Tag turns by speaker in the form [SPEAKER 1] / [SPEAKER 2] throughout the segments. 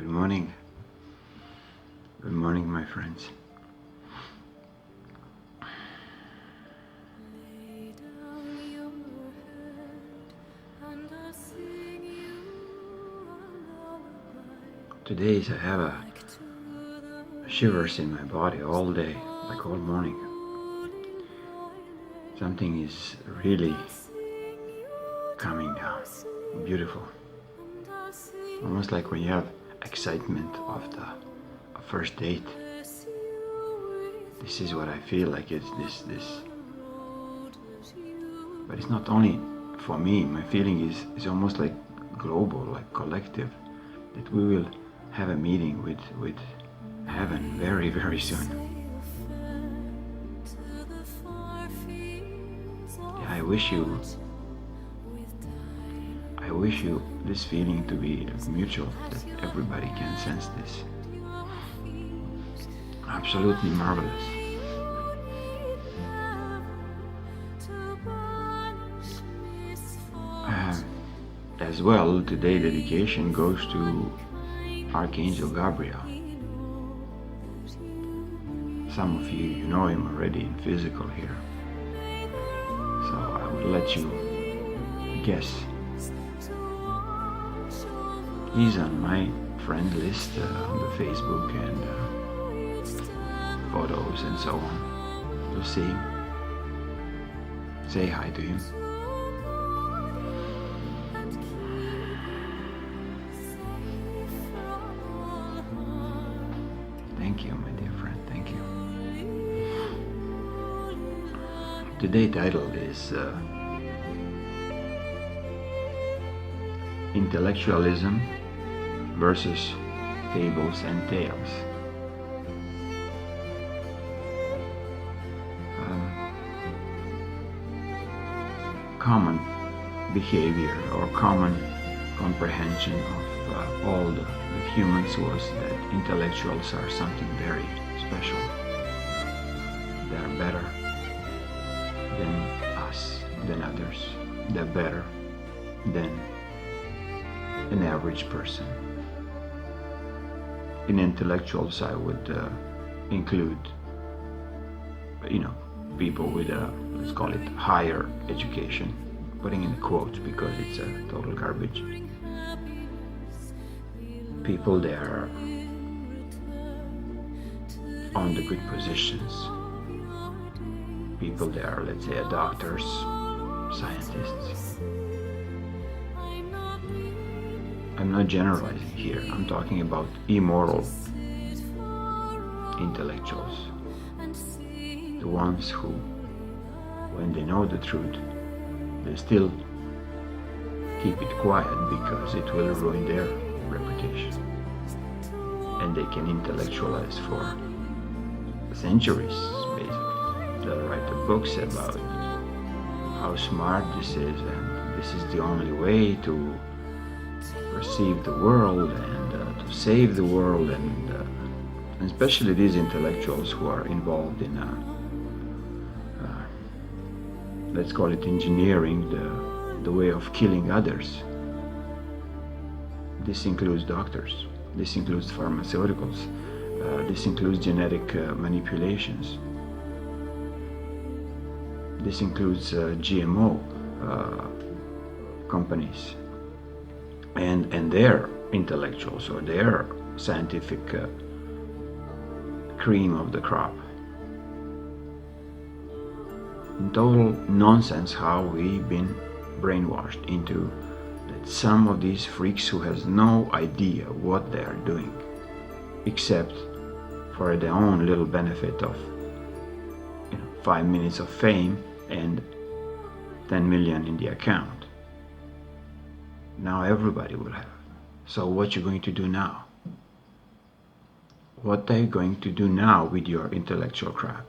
[SPEAKER 1] Good morning. Good morning, my friends. Today I have a shivers in my body all day, like all morning. Something is really coming down. Beautiful. Almost like when you have excitement of the first date. This is what I feel like. It's this. But it's not only for me. My feeling is almost like global, like collective, that we will have a meeting with heaven very, very soon. Yeah, I wish you this feeling to be mutual, that everybody can sense this. Absolutely marvelous. As well, today dedication goes to Archangel Gabriel. Some of you know him already in physical here. So I will let you guess. He's on my friend list on the Facebook and photos and so on. You'll see him. Say hi to him. Thank you, my dear friend. Thank you. Today's title is Intellectualism versus Fables and Tales. Common behavior or common comprehension of all the humans was that intellectuals are something very special. They are better than us, than others. They're better than an average person. In intellectuals, I would include, people with let's call it higher education, putting in quotes because it's a total garbage. People there on the good positions. People there, let's say, doctors, scientists. I'm not generalizing here. I'm talking about immoral intellectuals. The ones who, when they know the truth, they still keep it quiet because it will ruin their reputation. And they can intellectualize for centuries, basically. They'll write the books about how smart this is, and this is the only way to perceive the world and to save the world, and especially these intellectuals who are involved in let's call it engineering, the way of killing others. This includes doctors, this includes pharmaceuticals, this includes genetic manipulations, this includes GMO companies and their intellectuals or their scientific cream of the crop. Total nonsense how we've been brainwashed into that some of these freaks who has no idea what they are doing except for their own little benefit of 5 minutes of fame and 10 million in the account. Now everybody will have. So what you going to do now? What are you going to do now with your intellectual crap?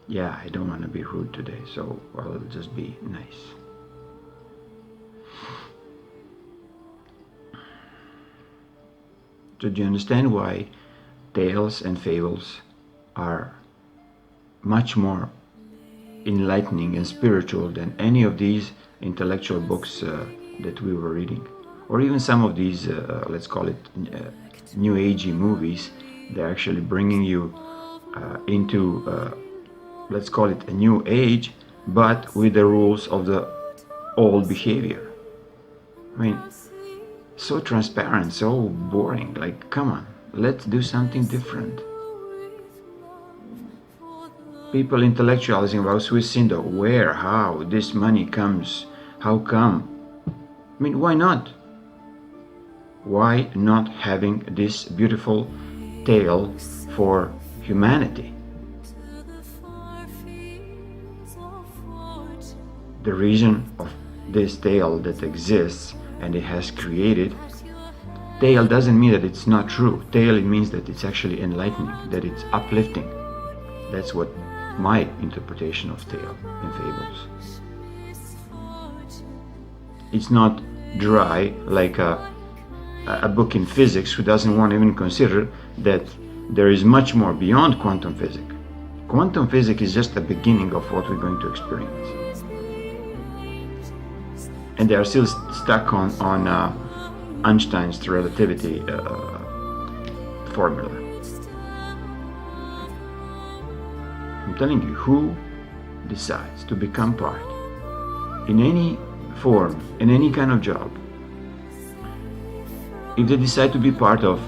[SPEAKER 1] Yeah, I don't want to be rude today, so I'll just be nice. So do you understand why tales and fables are much more enlightening and spiritual than any of these intellectual books that we were reading, or even some of these, let's call it new agey movies. They're actually bringing you into, let's call it a new age, but with the rules of the old behavior. I mean, so transparent, so boring. Like, come on, let's do something different. People intellectualizing about SWISSINDO, where, how, this money comes, how come? I mean, why not? Why not having this beautiful tale for humanity? The reason of this tale that exists and it has created, tale doesn't mean that it's not true. Tale, it means that it's actually enlightening, that it's uplifting. That's what my interpretation of tale and fables. It's not dry like a book in physics who doesn't want to even consider that there is much more beyond quantum physics. Quantum physics is just the beginning of what we're going to experience. And they are still stuck on Einstein's relativity formula. I'm telling you, who decides to become part, in any form, in any kind of job, if they decide to be part of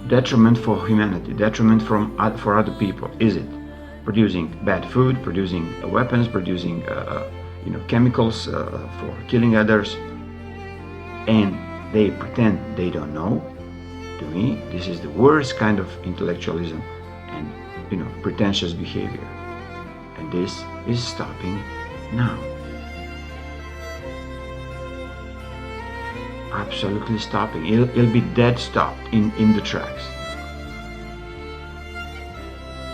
[SPEAKER 1] detriment for humanity, detriment for other people, is it producing bad food, producing weapons, producing chemicals for killing others, and they pretend they don't know? To me, this is the worst kind of intellectualism and pretentious behavior, and this is stopping now. Absolutely stopping. It'll be dead stopped in the tracks.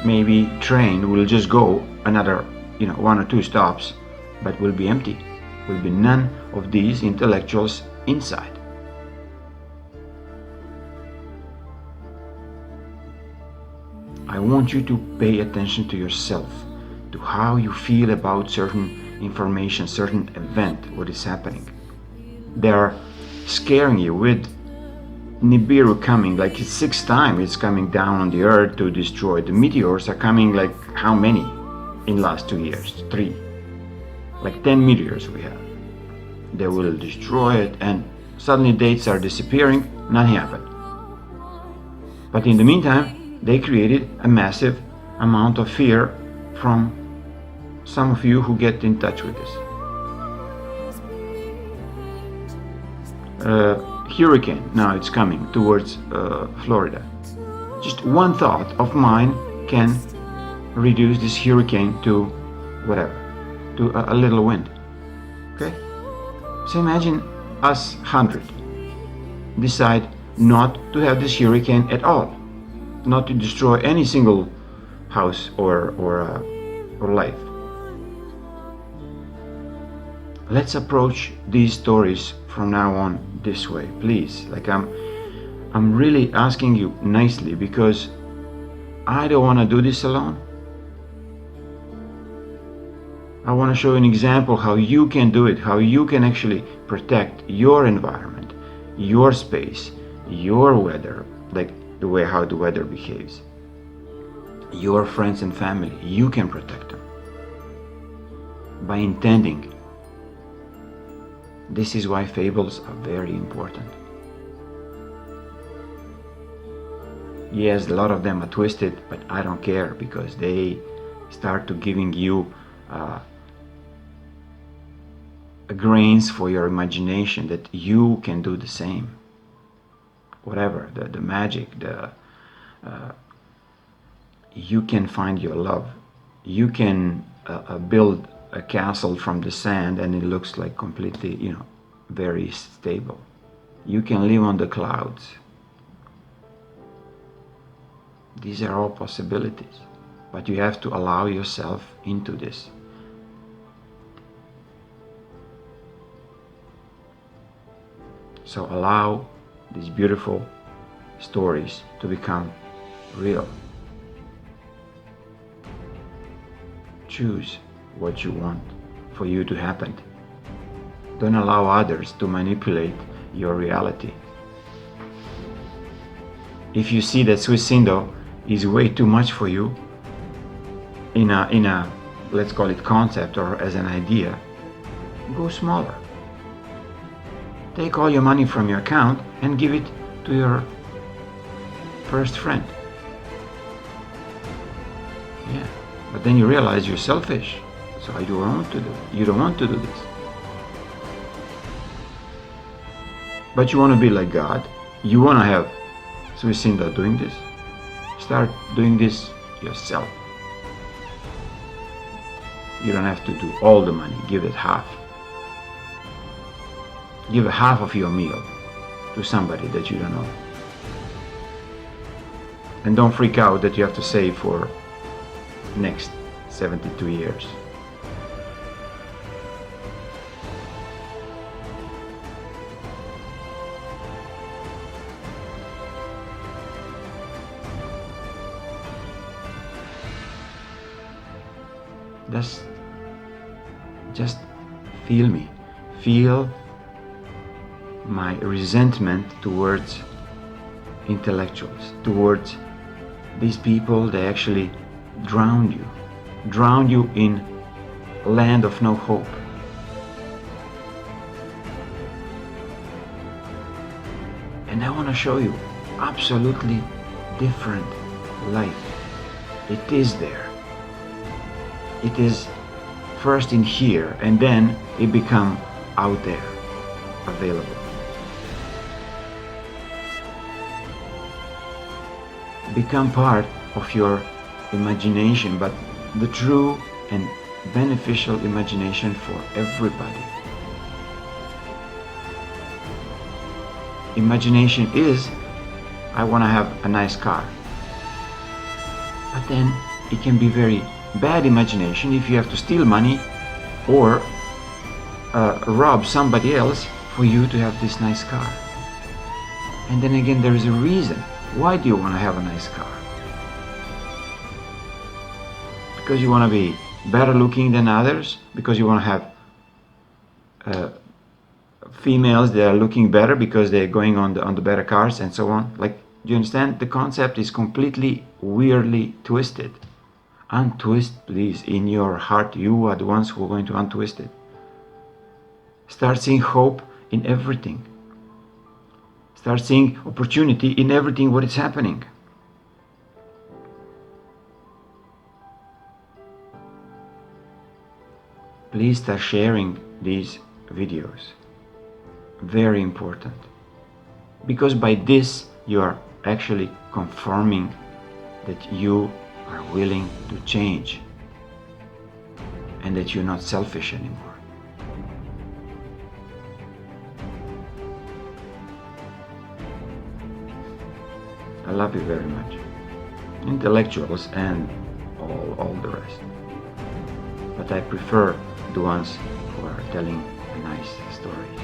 [SPEAKER 1] Maybe train will just go another 1 or 2 stops, but will be empty. Will be none of these intellectuals inside. I want you to pay attention to yourself, to how you feel about certain information, certain event, what is happening. They're scaring you with Nibiru coming, like it's 6 times it's coming down on the earth to destroy. The meteors are coming like how many in last 2 years? 3. Like 10 meteors we have. They will destroy it, and suddenly dates are disappearing, nothing happened. But in the meantime, they created a massive amount of fear from some of you who get in touch with this. Hurricane, now it's coming towards Florida. Just one thought of mine can reduce this hurricane to whatever, to a little wind. Okay? So imagine us 100 decide not to have this hurricane at all, not to destroy any single house or life. Let's approach these stories from now on this way, please. Like I'm really asking you nicely, because I don't want to do this alone. I want to show you an example how you can do it, how you can actually protect your environment, your space, your weather, like the way how the weather behaves. Your friends and family, you can protect them by intending. This is why fables are very important. Yes, a lot of them are twisted, but I don't care, because they start to giving you grains for your imagination that you can do the same. Whatever, the magic, you can find your love. You can build a castle from the sand and it looks like completely, very stable. You can live on the clouds. These are all possibilities, but you have to allow yourself into this. So allow these beautiful stories to become real. choose what you want for you to happen. Don't allow others to manipulate your reality. If you see that SWISSINDO is way too much for you in a let's call it concept or as an idea, go smaller. Take all your money from your account and give it to your first friend. Yeah, but then you realize you're selfish. So you don't want to do this. But you want to be like God. You want to have SWISSINDO doing this. Start doing this yourself. You don't have to do all the money. Give it half. Give half of your meal to somebody that you don't know. And don't freak out that you have to save for next 72 years. Just feel me. Feel my resentment towards intellectuals, towards these people. They actually drown you in a land of no hope. And I want to show you absolutely different life. It is there. It is first in here, and then it become out there, available. Become part of your imagination, but the true and beneficial imagination for everybody. Imagination is, I want to have a nice car. But then it can be very bad imagination if you have to steal money or rob somebody else for you to have this nice car. And then again, there is a reason. Why do you want to have a nice car? Because you want to be better looking than others? Because you want to have females that are looking better because they're going on the better cars and so on? Like, do you understand? The concept is completely weirdly twisted. Untwist, please, in your heart. You are the ones who are going to untwist it. Start seeing hope in everything. Start seeing opportunity in everything what is happening. Please start sharing these videos. Very important. Because by this you are actually confirming that you are willing to change and that you're not selfish anymore. I love you very much. Intellectuals and all the rest. But I prefer the ones who are telling nice stories.